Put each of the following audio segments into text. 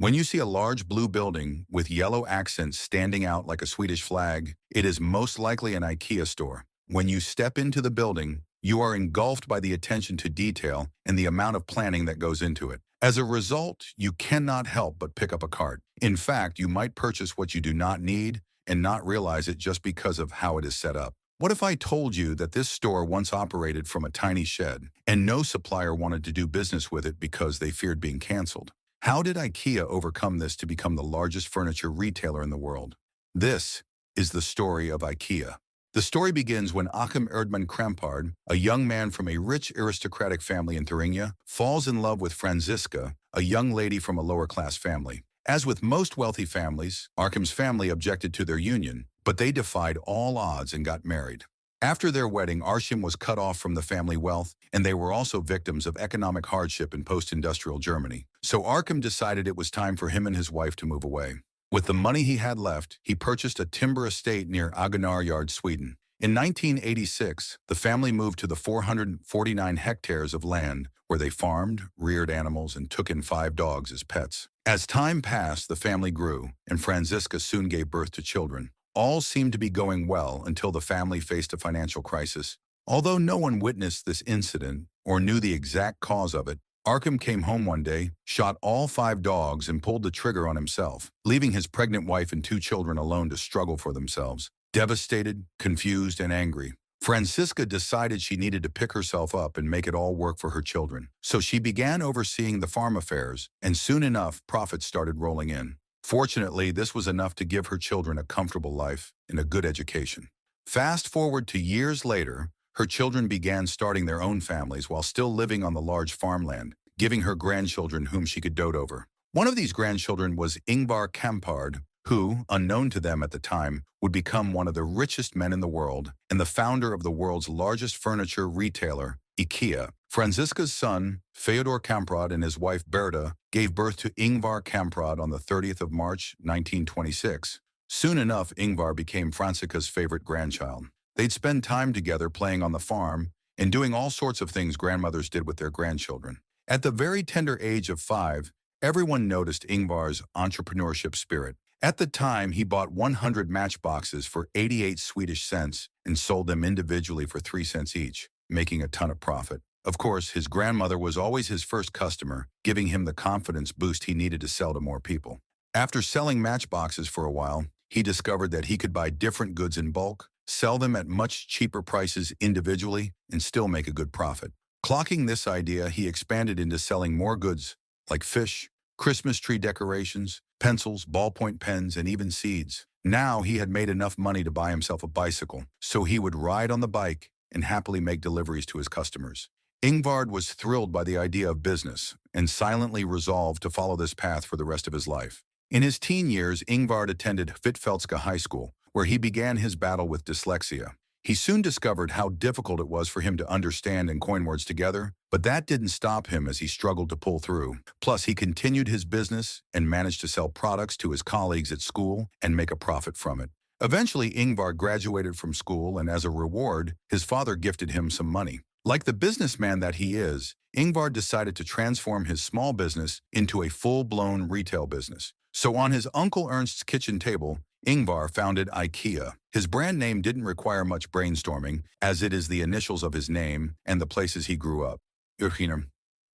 When you see a large blue building with yellow accents standing out like a Swedish flag, it is most likely an IKEA store. When you step into the building, you are engulfed by the attention to detail and the amount of planning that goes into it. As a result, you cannot help but pick up a cart. In fact, you might purchase what you do not need and not realize it just because of how it is set up. What if I told you that this store once operated from a tiny shed and no supplier wanted to do business with it because they feared being canceled? How did IKEA overcome this to become the largest furniture retailer in the world? This is the story of IKEA. The story begins when Achim Erdmann Krempard, a young man from a rich aristocratic family in Thuringia, falls in love with Franziska, a young lady from a lower-class family. As with most wealthy families, Achim's family objected to their union, but they defied all odds and got married. After their wedding, Achim was cut off from the family wealth, and they were also victims of economic hardship in post-industrial Germany. So Achim decided it was time for him and his wife to move away. With the money he had left, he purchased a timber estate near Agunnaryd, Sweden. In 1986, the family moved to the 449 hectares of land where they farmed, reared animals, and took in 5 dogs as pets. As time passed, the family grew, and Franziska soon gave birth to children. All seemed to be going well until the family faced a financial crisis. Although no one witnessed this incident or knew the exact cause of it, Achim came home one day, shot all 5 dogs, and pulled the trigger on himself, leaving his pregnant wife and 2 children alone to struggle for themselves. Devastated, confused, and angry, Franziska decided she needed to pick herself up and make it all work for her children. So she began overseeing the farm affairs, and soon enough, profits started rolling in. Fortunately, this was enough to give her children a comfortable life and a good education. Fast forward to years later, her children began starting their own families while still living on the large farmland, giving her grandchildren whom she could dote over. One of these grandchildren was Ingvar Kamprad, who, unknown to them at the time, would become one of the richest men in the world and the founder of the world's largest furniture retailer, Ikea. Franziska's son, Fyodor Kamprad, and his wife Berta gave birth to Ingvar Kamprad on the 30th of March, 1926. Soon enough, Ingvar became Franziska's favorite grandchild. They'd spend time together playing on the farm and doing all sorts of things grandmothers did with their grandchildren. At the very tender age of 5, everyone noticed Ingvar's entrepreneurship spirit. At the time, he bought 100 matchboxes for 88 Swedish cents and sold them individually for 3 cents each, making a ton of profit. Of course, his grandmother was always his first customer, giving him the confidence boost he needed to sell to more people. After selling matchboxes for a while, he discovered that he could buy different goods in bulk, sell them at much cheaper prices individually, and still make a good profit. Clocking this idea, he expanded into selling more goods like fish, Christmas tree decorations, pencils, ballpoint pens, and even seeds. Now he had made enough money to buy himself a bicycle, so he would ride on the bike and happily make deliveries to his customers. Ingvar was thrilled by the idea of business and silently resolved to follow this path for the rest of his life. In his teen years, Ingvar attended Hvitfeldtska High School, where he began his battle with dyslexia. He soon discovered how difficult it was for him to understand and coin words together, but that didn't stop him as he struggled to pull through. Plus, he continued his business and managed to sell products to his colleagues at school and make a profit from it. Eventually, Ingvar graduated from school, and as a reward, his father gifted him some money. Like the businessman that he is, Ingvar decided to transform his small business into a full-blown retail business. So on his Uncle Ernst's kitchen table, Ingvar founded IKEA. His brand name didn't require much brainstorming, as it is the initials of his name and the places he grew up.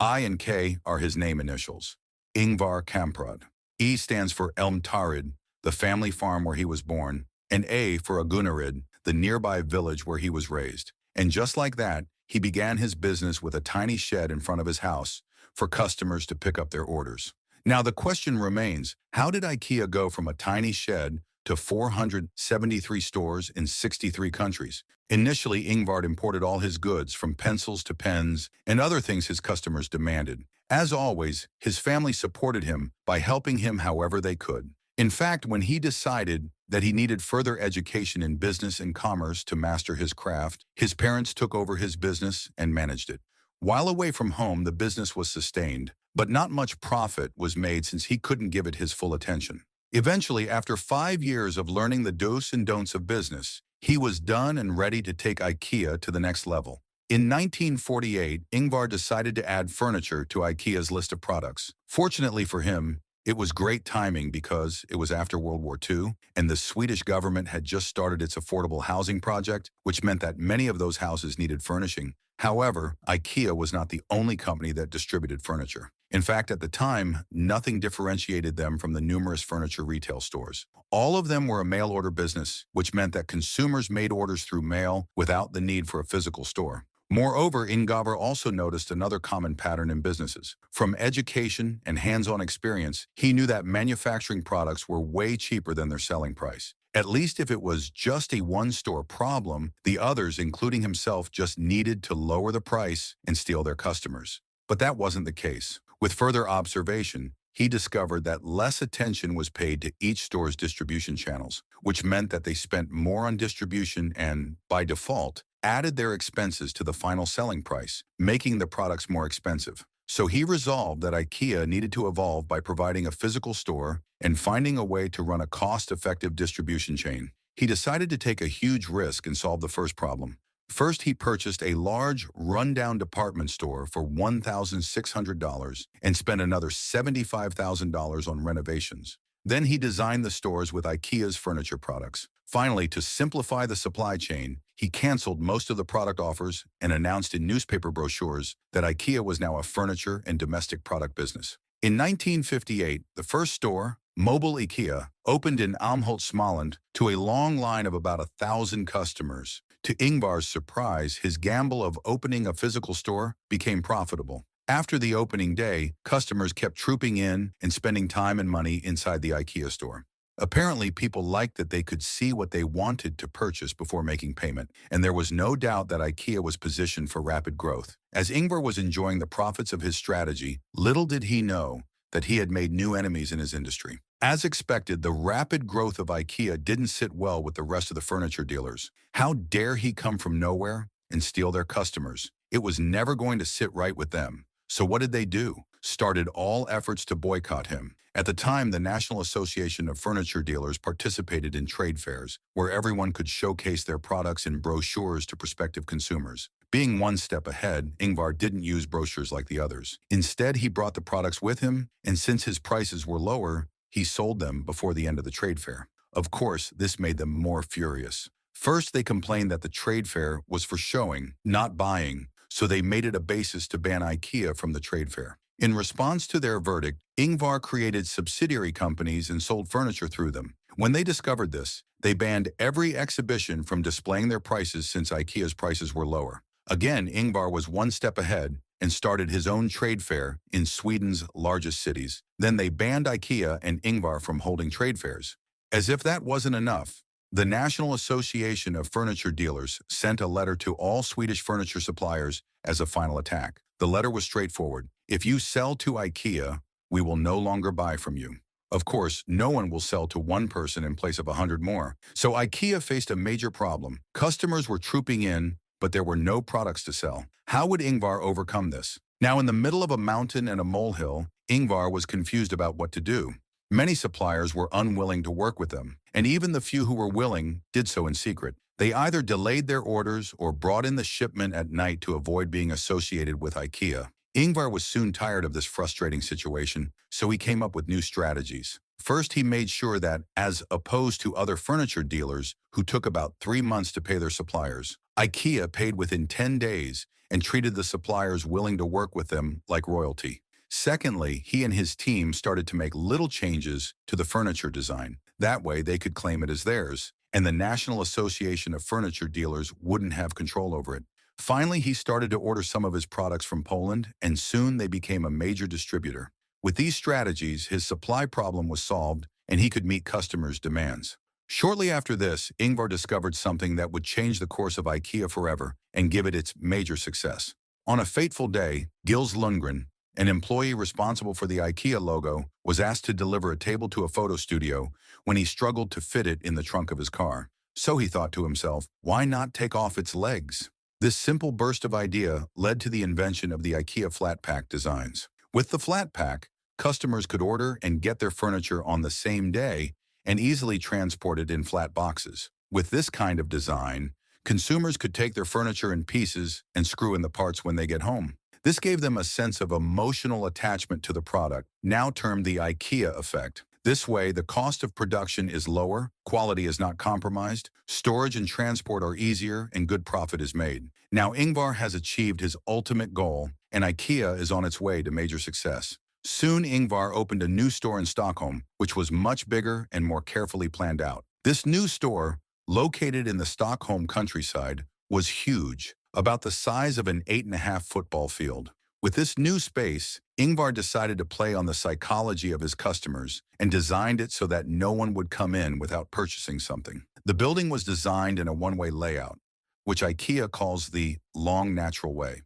I and K are his name initials. Ingvar Kamprad. E stands for Elmtaryd, the family farm where he was born, and A for Agunnaryd, the nearby village where he was raised. And just like that, he began his business with a tiny shed in front of his house for customers to pick up their orders. Now the question remains, how did IKEA go from a tiny shed to 473 stores in 63 countries? Initially, Ingvar imported all his goods, from pencils to pens and other things his customers demanded. As always, his family supported him by helping him however they could. In fact, when he decided that he needed further education in business and commerce to master his craft, his parents took over his business and managed it. While away from home, the business was sustained, but not much profit was made since he couldn't give it his full attention. Eventually, after 5 years of learning the do's and don'ts of business, he was done and ready to take IKEA to the next level. In 1948, Ingvar decided to add furniture to IKEA's list of products. Fortunately for him, It was great timing because it was after World War II, and the Swedish government had just started its affordable housing project, which meant that many of those houses needed furnishing. However, IKEA was not the only company that distributed furniture. In fact, at the time, nothing differentiated them from the numerous furniture retail stores. All of them were a mail-order business, which meant that consumers made orders through mail without the need for a physical store. Moreover, Ingvar also noticed another common pattern in businesses. From education and hands-on experience, he knew that manufacturing products were way cheaper than their selling price. At least if it was just a one-store problem, the others, including himself, just needed to lower the price and steal their customers. But that wasn't the case. With further observation, he discovered that less attention was paid to each store's distribution channels, which meant that they spent more on distribution and, by default, added their expenses to the final selling price, making the products more expensive. So he resolved that IKEA needed to evolve by providing a physical store and finding a way to run a cost-effective distribution chain. He decided to take a huge risk and solve the first problem. First, he purchased a large, run-down department store for $1,600 and spent another $75,000 on renovations. Then he designed the stores with IKEA's furniture products. Finally, to simplify the supply chain, he canceled most of the product offers and announced in newspaper brochures that IKEA was now a furniture and domestic product business. In 1958, the first store, Mobile IKEA, opened in Älmhult, Småland, to a long line of about 1,000 customers. To Ingvar's surprise, his gamble of opening a physical store became profitable. After the opening day, customers kept trooping in and spending time and money inside the IKEA store. Apparently, people liked that they could see what they wanted to purchase before making payment, and there was no doubt that IKEA was positioned for rapid growth. As Ingvar was enjoying the profits of his strategy, little did he know that he had made new enemies in his industry. As expected, the rapid growth of IKEA didn't sit well with the rest of the furniture dealers. How dare he come from nowhere and steal their customers? It was never going to sit right with them. So what did they do? Started all efforts to boycott him. At the time, the National Association of Furniture Dealers participated in trade fairs, where everyone could showcase their products in brochures to prospective consumers. Being one step ahead, Ingvar didn't use brochures like the others. Instead, he brought the products with him, and since his prices were lower, he sold them before the end of the trade fair. Of course, this made them more furious. First, they complained that the trade fair was for showing, not buying, so they made it a basis to ban IKEA from the trade fair. In response to their verdict, Ingvar created subsidiary companies and sold furniture through them. When they discovered this, they banned every exhibition from displaying their prices since IKEA's prices were lower. Again, Ingvar was one step ahead and started his own trade fair in Sweden's largest cities. Then they banned IKEA and Ingvar from holding trade fairs. As if that wasn't enough, the National Association of Furniture Dealers sent a letter to all Swedish furniture suppliers as a final attack. The letter was straightforward. If you sell to IKEA, we will no longer buy from you. Of course, no one will sell to one person in place of 100 more. So IKEA faced a major problem. Customers were trooping in, but there were no products to sell. How would Ingvar overcome this? Now, in the middle of a mountain and a molehill, Ingvar was confused about what to do. Many suppliers were unwilling to work with them, and even the few who were willing did so in secret. They either delayed their orders or brought in the shipment at night to avoid being associated with IKEA. Ingvar was soon tired of this frustrating situation, so he came up with new strategies. First, he made sure that, as opposed to other furniture dealers who took about 3 months to pay their suppliers, IKEA paid within 10 days and treated the suppliers willing to work with them like royalty. Secondly, he and his team started to make little changes to the furniture design. That way, they could claim it as theirs, and the National Association of Furniture Dealers wouldn't have control over it. Finally, he started to order some of his products from Poland, and soon they became a major distributor. With these strategies, his supply problem was solved, and he could meet customers' demands. Shortly after this, Ingvar discovered something that would change the course of IKEA forever and give it its major success. On a fateful day, Gils Lundgren, an employee responsible for the IKEA logo, was asked to deliver a table to a photo studio when he struggled to fit it in the trunk of his car. So he thought to himself, why not take off its legs? This simple burst of idea led to the invention of the IKEA flat pack designs. With the flat pack, customers could order and get their furniture on the same day and easily transport it in flat boxes. With this kind of design, consumers could take their furniture in pieces and screw in the parts when they get home. This gave them a sense of emotional attachment to the product, now termed the IKEA effect. This way, the cost of production is lower, quality is not compromised, storage and transport are easier, and good profit is made. Now Ingvar has achieved his ultimate goal, and IKEA is on its way to major success. Soon Ingvar opened a new store in Stockholm, which was much bigger and more carefully planned out. This new store, located in the Stockholm countryside, was huge, about the size of an 8.5 football field. With this new space, Ingvar decided to play on the psychology of his customers and designed it so that no one would come in without purchasing something. The building was designed in a one-way layout, which IKEA calls the long natural way.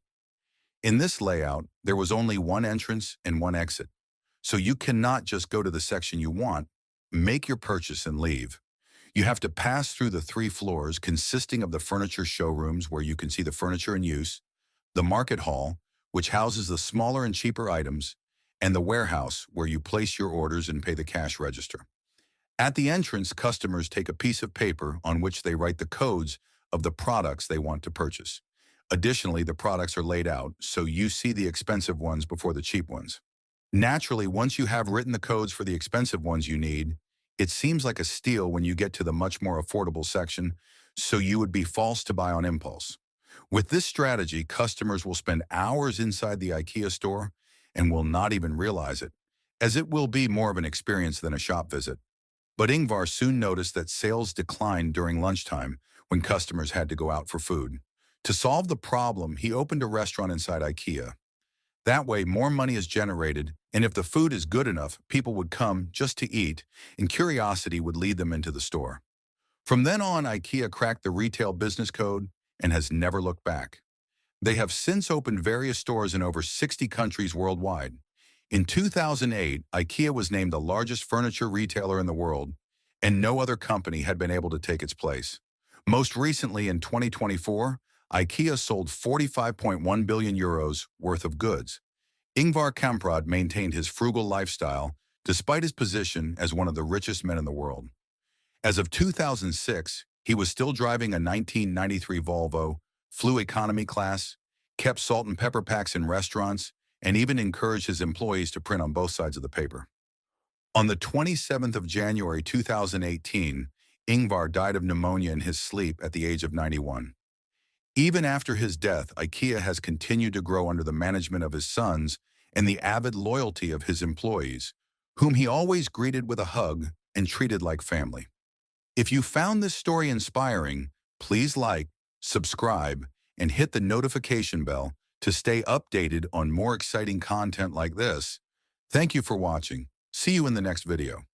In this layout, there was only one entrance and one exit, so you cannot just go to the section you want, make your purchase and leave. You have to pass through the 3 floors consisting of the furniture showrooms where you can see the furniture in use, the market hall, which houses the smaller and cheaper items, and the warehouse where you place your orders and pay the cash register. At the entrance, customers take a piece of paper on which they write the codes of the products they want to purchase. Additionally, the products are laid out, so you see the expensive ones before the cheap ones. Naturally, once you have written the codes for the expensive ones you need, it seems like a steal when you get to the much more affordable section, so you would be false to buy on impulse. With this strategy, customers will spend hours inside the IKEA store and will not even realize it, as it will be more of an experience than a shop visit. But Ingvar soon noticed that sales declined during lunchtime when customers had to go out for food. To solve the problem, he opened a restaurant inside IKEA. That way, more money is generated, and if the food is good enough, people would come just to eat, and curiosity would lead them into the store. From then on, IKEA cracked the retail business code and has never looked back. They have since opened various stores in over 60 countries worldwide. In 2008, IKEA was named the largest furniture retailer in the world, and no other company had been able to take its place. Most recently, in 2024, IKEA sold 45.1 billion euros worth of goods. Ingvar Kamprad maintained his frugal lifestyle despite his position as one of the richest men in the world. As of 2006, he was still driving a 1993 Volvo, flew economy class, kept salt and pepper packs in restaurants, and even encouraged his employees to print on both sides of the paper. On the 27th of January 2018, Ingvar died of pneumonia in his sleep at the age of 91. Even after his death, IKEA has continued to grow under the management of his sons and the avid loyalty of his employees, whom he always greeted with a hug and treated like family. If you found this story inspiring, please like, subscribe, and hit the notification bell to stay updated on more exciting content like this. Thank you for watching. See you in the next video.